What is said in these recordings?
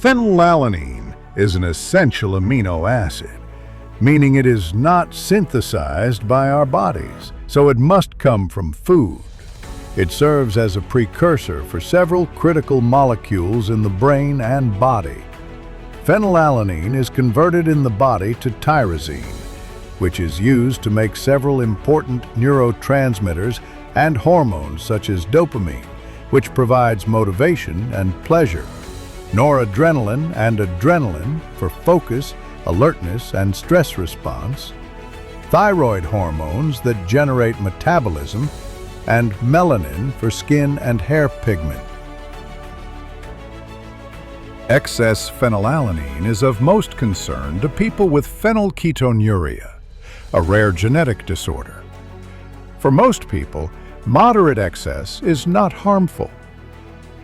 Phenylalanine is an essential amino acid, meaning it is not synthesized by our bodies, so it must come from food. It serves as a precursor for several critical molecules in the brain and body. Phenylalanine is converted in the body to tyrosine, which is used to make several important neurotransmitters and hormones such as dopamine, which provides motivation and pleasure, noradrenaline and adrenaline for focus, alertness, and stress response, thyroid hormones that generate metabolism, and melanin for skin and hair pigment. Excess phenylalanine is of most concern to people with phenylketonuria, a rare genetic disorder. For most people, moderate excess is not harmful.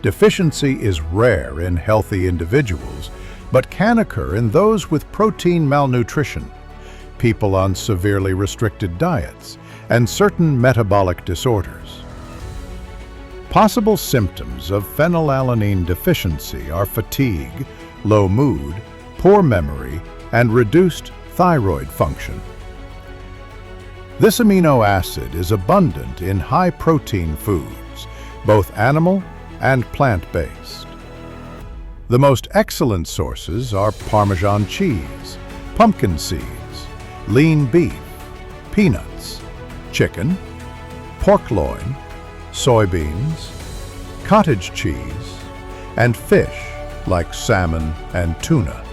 Deficiency is rare in healthy individuals, but can occur in those with protein malnutrition, people on severely restricted diets, and certain metabolic disorders. Possible symptoms of phenylalanine deficiency are fatigue, low mood, poor memory, and reduced thyroid function. This amino acid is abundant in high-protein foods, both animal and plant-based. The most excellent sources are Parmesan cheese, pumpkin seeds, lean beef, peanuts, chicken, pork loin, soybeans, cottage cheese, and fish like salmon and tuna.